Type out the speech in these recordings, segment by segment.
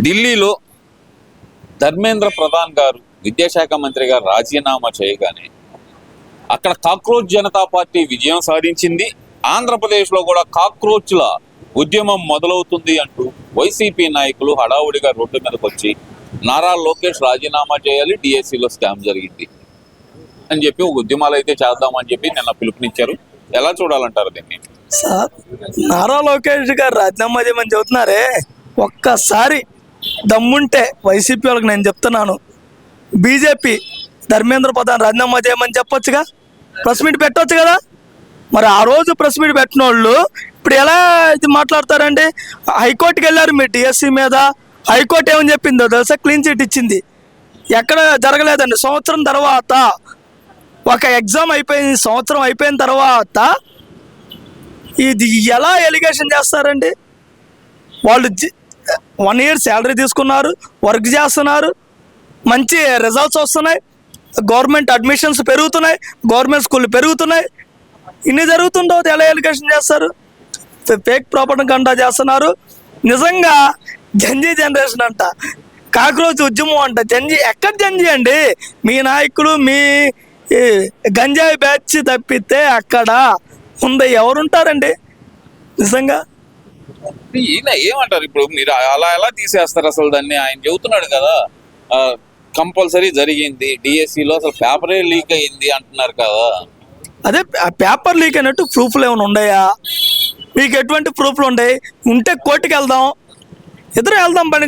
ఢిల్లీలో ధర్మేంద్ర ప్రధాన్ గారు విద్యాశాఖ మంత్రి గారు రాజీనామా చేయగానే అక్కడ కాక్రోచ్ జనతా పార్టీ విజయం సాధించింది. ఆంధ్రప్రదేశ్లో కూడా కాక్రోచ్ల ఉద్యమం మొదలవుతుంది అంటూ వైసీపీ నాయకులు హడావుడిగా రోడ్డు మీదకి వచ్చి నారా లోకేష్ రాజీనామా చేయాలి, డిఎస్సిలో స్కామ్ జరిగింది అని చెప్పి ఉద్యమాలు అయితే చేద్దామని చెప్పి నిన్న పిలుపునిచ్చారు. ఎలా చూడాలంటారు దీన్ని? సార్, నారా లోకేష్ గారు రాజీనామా చేయమని చెబుతున్నారే, ఒక్కసారి దమ్ముంటే వైసీపీ వాళ్ళకి నేను చెప్తున్నాను, బీజేపీ ధర్మేంద్ర ప్రధాన్ రాజీనామా చేయమని చెప్పొచ్చుగా, ప్రెస్ మీట్ పెట్టవచ్చు కదా. మరి ఆ రోజు ప్రెస్ మీట్ పెట్టిన వాళ్ళు ఇప్పుడు ఎలా ఇది మాట్లాడతారండి? హైకోర్టుకి వెళ్ళారు మీరు డిఎస్సి మీద. హైకోర్టు ఏమని చెప్పిందో తెలుసా? క్లీన్ చిట్ ఇచ్చింది. ఎక్కడ జరగలేదండి. సంవత్సరం తర్వాత ఒక ఎగ్జామ్ అయిపోయింది, సంవత్సరం అయిపోయిన తర్వాత ఇది ఎలా ఎలిగేషన్ చేస్తారండి? వాళ్ళు 1 year శాలరీ తీసుకున్నారు, వర్క్ చేస్తున్నారు, మంచి రిజల్ట్స్ వస్తున్నాయి, గవర్నమెంట్ అడ్మిషన్స్ పెరుగుతున్నాయి, గవర్నమెంట్ స్కూళ్ళు పెరుగుతున్నాయి. ఇన్ని జరుగుతుందో ఎలా ఎలిగేషన్ చేస్తారు? ఫేక్ ప్రాపగండా చేస్తున్నారు. నిజంగా జంజీ జనరేషన్ అంట, కాక్రోచ్ ఉద్యమం అంట. జంజీ ఎక్కడ జంజీ అండి? మీ నాయకులు మీ గంజాయి బ్యాచ్ తప్పితే అక్కడ ముందు ఎవరుంటారండి నిజంగా? ఈయన ఏమంటారు ఇప్పుడు? మీరు అలా ఎలా తీసేస్తారు అసలు దాన్ని? ఆయన చెబుతున్నాడు కదా కంపల్సరీ జరిగింది, డిఎస్సిలో అసలు పేపరే లీక్ అయింది అంటున్నారు కదా. అదే పేపర్ లీక్ అయినట్టు ప్రూఫ్లు ఏమైనా ఉన్నాయా? మీకు ఎటువంటి ప్రూఫ్లు ఉన్నాయి? ఉంటే కోర్టుకి వెళ్దాం, ఇద్దరు వెళ్దాం, పని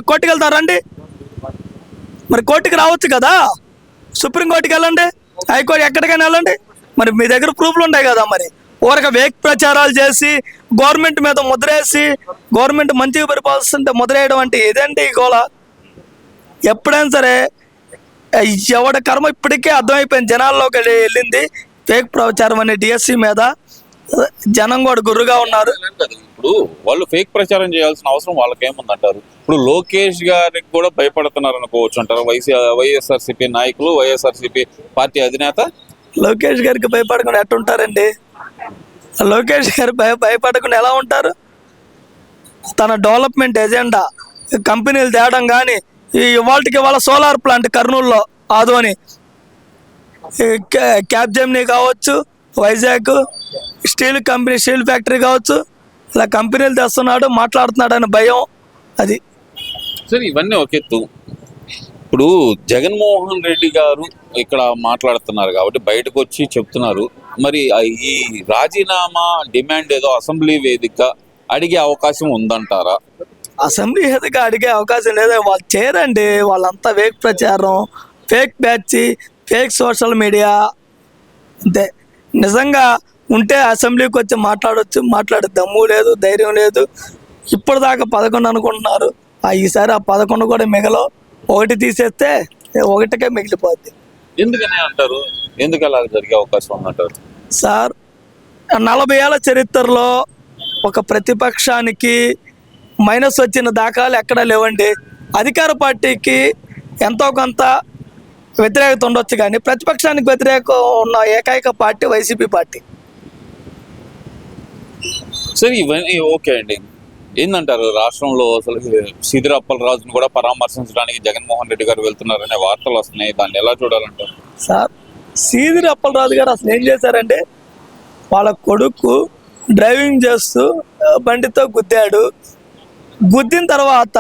కోర్టుకి వెళ్తారండి. మరి కోర్టుకి రావచ్చు కదా, సుప్రీంకోర్టుకి వెళ్ళండి, హైకోర్టు ఎక్కడికైనా వెళ్ళండి. మరి మీ దగ్గర ప్రూఫ్లు ఉంటాయి కదా. మరి ఊరక వేక్ ప్రచారాలు చేసి గవర్నమెంట్ మీద ముద్రేసి గవర్నమెంట్ మంచిగా పరిపాలిస్తుంటే ముద్రేయడం అంటే ఇదేంటి ఈ గోళ? ఎప్పుడైనా సరే ఎవడ కర్మ ఇప్పటికే అర్థమైపోయింది, జనాల్లోకి వెళ్ళింది ఫేక్ ప్రచారం అనే డిఎస్సి మీద. జనం కూడా గుర్రుగా ఉన్నారు. ఇప్పుడు వాళ్ళు ఫేక్ ప్రచారం చేయాల్సిన అవసరం వాళ్ళకి ఏముందంటారు? ఇప్పుడు లోకేష్ గారికి కూడా భయపడుతున్నారు అనుకోవచ్చు అంటారు వైఎస్ఆర్సీపీ నాయకులు, వైఎస్ఆర్సీపీ పార్టీ అధినేత. లోకేష్ గారికి భయపడకుండా ఎట్టుంటారండి? లోకేష్ గారు భయపడకుండా ఎలా ఉంటారు? తన డెవలప్మెంట్ ఎజెండా కంపెనీలు తేవడం కానీ, ఇవాళ సోలార్ ప్లాంట్ కర్నూలులో ఆదోని, క్యాప్జెమినీ కావచ్చు, Vizag steel company, steel factory కావచ్చు, ఇలా కంపెనీలు తెస్తున్నాడు, మాట్లాడుతున్నాడు అని భయం. అది సరే, ఇవన్నీ ఒక ఎత్తు. ఇప్పుడు జగన్మోహన్ రెడ్డి గారు ఇక్కడ మాట్లాడుతున్నారు కాబట్టి బయటకు వచ్చి చెప్తున్నారు. మరి ఈ రాజీనామా డిమాండ్ ఏదో అసెంబ్లీ వేదిక అడిగే అవకాశం ఉందంటారా? అసెంబ్లీ వేదిక అడిగే అవకాశం లేదా? వాళ్ళు చేయరండి. వాళ్ళంతా ఫేక్ ప్రచారం, fake batch, fake social media అంతే. నిజంగా ఉంటే అసెంబ్లీకి వచ్చి మాట్లాడవచ్చు, మాట్లాడే దమ్ము లేదు, ధైర్యం లేదు. ఇప్పటిదాకా 11 అనుకుంటున్నారు, ఈసారి ఆ 11 కూడా మిగలవు. 1 తీసేస్తే 1కే మిగిలిపోద్ది. ఎందుకని అంటారు? ఎందుకు అలా జరిగే అవకాశం ఉందంటారు? సార్, 40 ఏళ్ల చరిత్రలో ఒక ప్రతిపక్షానికి మైనస్ వచ్చిన దాఖలాలు ఎక్కడా లేవండి. అధికార పార్టీకి ఎంతో కొంత వ్యతిరేకత ఉండొచ్చు, కానీ ప్రతిపక్షానికి వ్యతిరేక ఉన్న ఏకైక పార్టీ వైసీపీ పార్టీ. సరే, ఇవన్నీ ఓకే అండి. ఏంటంటారు? రాష్ట్రంలో అసలు సీదిరి అప్పలరాజును కూడా పరామర్శించడానికి జగన్మోహన్ రెడ్డి గారు వెళ్తున్నారనే వార్తలు వస్తున్నాయి. దాన్ని ఎలా చూడాలంటారు? సార్, సీదిరి అప్పలరాజు గారు అసలు ఏం చేశారంటే, వాళ్ళ కొడుకు డ్రైవింగ్ చేస్తూ బండితో గుద్దాడు. గుద్దిన తర్వాత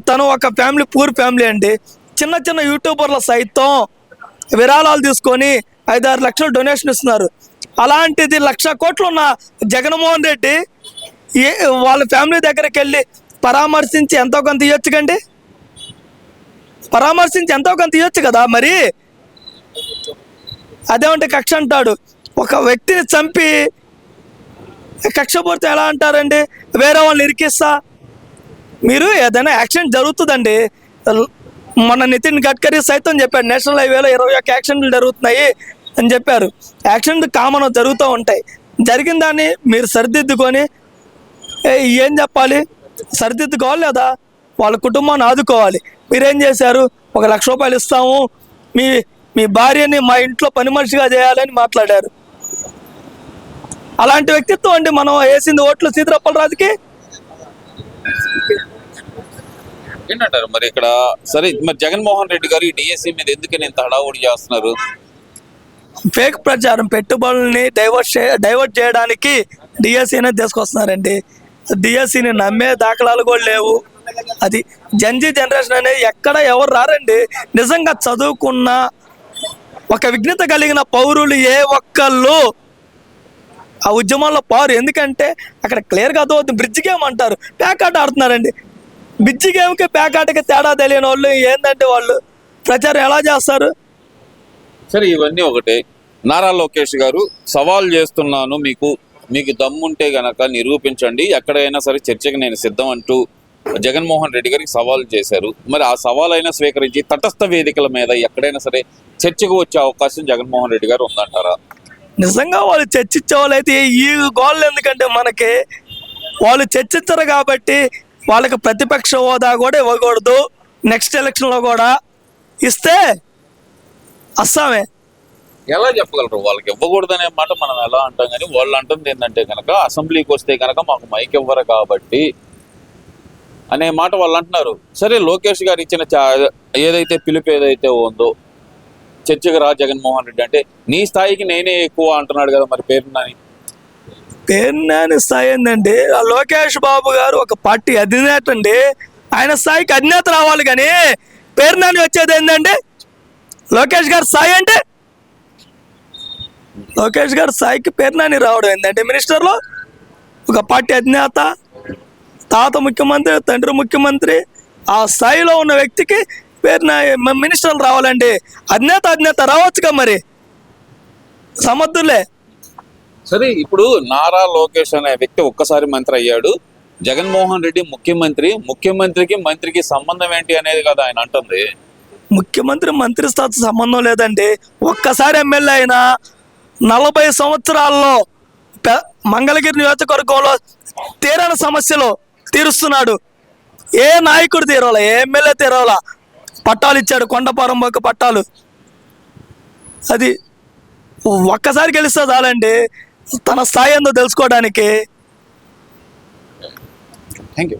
తను ఒక ఫ్యామిలీ, పూర్ ఫ్యామిలీ అండి. చిన్న చిన్న యూట్యూబర్ల సైతం విరాళాలు తీసుకొని 5-6 లక్షలు డొనేషన్ ఇస్తున్నారు. అలాంటిది 1,00,000 కోట్లు ఉన్న జగన్మోహన్ రెడ్డి వాళ్ళ ఫ్యామిలీ దగ్గరికి వెళ్ళి పరామర్శించి ఎంతో కొంత ఇవ్వచ్చుకండి. పరామర్శించి ఎంతో కొంత ఇవ్వచ్చు కదా. మరి అదేమంటే కక్ష అంటాడు. ఒక వ్యక్తిని చంపి కక్ష పూర్తి ఎలా అంటారండి? వేరే వాళ్ళని ఇరికిస్తా. మీరు ఏదైనా యాక్సిడెంట్ జరుగుతుందండి. మొన్న నితిన్ గడ్కరీ సైతం చెప్పాడు, నేషనల్ హైవేలో 21 యాక్సిడెంట్లు జరుగుతున్నాయి అని చెప్పారు. యాక్సిడెంట్ కామన్ జరుగుతూ ఉంటాయి. జరిగిన దాన్ని మీరు సరిదిద్దుకొని ఏం చెప్పాలి? సరిదిద్దుకోవాలి లేదా? వాళ్ళ కుటుంబాన్ని ఆదుకోవాలి. మీరేం చేశారు? 1,00,000 రూపాయలు ఇస్తాము, మీ భార్యని మా ఇంట్లో పని మనిషిగా చేయాలని మాట్లాడారు. అలాంటి వ్యక్తిత్వం అండి మనం వేసింది ఓట్లు సీదిరి అప్పలరాజుకి. ఏంటంటారు మరి ఇక్కడ? సరే, మరి జగన్మోహన్ రెడ్డి గారు ఈ డిఎస్సి మీద ఎందుకని ఇంత హడావుడి చేస్తున్నారు? ఫేక్ ప్రచారం, పెట్టుబడుల్ని డైవర్ట్ చేయడానికి డిఎస్సీనే తీసుకొస్తున్నారండి. డిఎస్సీని నమ్మే దాఖలాలు కూడా లేవు. అది జంజీ జనరేషన్ అనేది ఎక్కడ ఎవరు రారండి. నిజంగా చదువుకున్న ఒక విఘ్నత కలిగిన పౌరులు ఏ ఒక్కళ్ళు ఆ ఉద్యమంలో పారు. ఎందుకంటే అక్కడ క్లియర్గా అర్థమవుతుంది. బ్రిడ్జ్ గేమ్ అంటారు, ప్యాకాట ఆడుతున్నారండి. బ్రిడ్జ్ గేమ్కి ప్యాకాటకి తేడా తెలియని వాళ్ళు ఏంటంటే వాళ్ళు ప్రచారం ఎలా చేస్తారు? సరే, ఇవన్నీ ఒకటే. నారా లోకేష్ గారు సవాల్ చేస్తున్నాను, మీకు దమ్ముంటే గనక నిరూపించండి, ఎక్కడైనా సరే చర్చకి నేను సిద్ధం అంటూ జగన్మోహన్ రెడ్డి గారికి సవాల్ చేశారు. మరి ఆ సవాల్ అయినా స్వీకరించి తటస్థ వేదికల మీద ఎక్కడైనా సరే చర్చకు వచ్చే అవకాశం జగన్మోహన్ రెడ్డి గారు ఉందంటారా? నిజంగా వాళ్ళు చర్చించే వాళ్ళు అయితే ఈ గోళ్ళు ఎందుకంటే మనకి వాళ్ళు చర్చించరు కాబట్టి వాళ్ళకి ప్రతిపక్ష హోదా కూడా ఇవ్వకూడదు. నెక్స్ట్ ఎలక్షన్లో కూడా ఇస్తే అస్సామే. ఎలా చెప్పగలరు? వాళ్ళకి ఇవ్వకూడదనే మాట మనం ఎలా అంటాం, కానీ వాళ్ళు అంటుంది ఏంటంటే కనుక అసెంబ్లీకి వస్తే కనుక మాకు మైక్ ఇవ్వరు కాబట్టి అనే మాట వాళ్ళు అంటున్నారు. సరే, లోకేష్ గారు ఇచ్చిన ఏదైతే పిలుపు ఏదైతే ఉందో చర్చకు రా జగన్మోహన్ రెడ్డి అంటే నీ స్థాయికి నేనే ఎక్కువ అంటున్నాడు కదా. మరి పేరునాని స్థాయి ఏంటండి? లోకేష్ బాబు గారు ఒక పార్టీ అధినేత అండి. ఆయన స్థాయికి అధినేత రావాలి, కానీ పేరునాని వచ్చేది ఏంటండి? లోకేష్ గారి స్థాయి అంటే లోకేష్ గారి స్థాయికి పేరునాని రావడం ఏంటంటే మినిస్టర్లో ఒక పార్టీ అధినేత, తాత ముఖ్యమంత్రి, తండ్రి ముఖ్యమంత్రి, ఆ స్థాయిలో ఉన్న వ్యక్తికి మినిస్టర్లు రావాలండి. అధినేత రావచ్చుగా, మరి సమర్థులే. సరే, ఇప్పుడు నారా లోకేష్ అనే వ్యక్తి ఒక్కసారి మంత్రి అయ్యాడు, జగన్మోహన్ రెడ్డి ముఖ్యమంత్రికి మంత్రికి సంబంధం ఏంటి అనేది కదా ఆయన అంటుంది. ముఖ్యమంత్రి మంత్రి స్థాయి సంబంధం లేదండి. ఒక్కసారి ఎమ్మెల్యే అయినా 40 సంవత్సరాల్లో మంగళగిరి నియోజకవర్గంలో తీరని సమస్యలు తీరుస్తున్నాడు. ఏ నాయకుడు తీరాల, ఏ ఎమ్మెల్యే తీరాల. పట్టాలు ఇచ్చాడు, కొండపారంబోక పట్టాలు. అది ఒక్కసారి గెలిస్తే చాలండి తన స్థాయి ఏందో తెలుసుకోవడానికి. Thank you.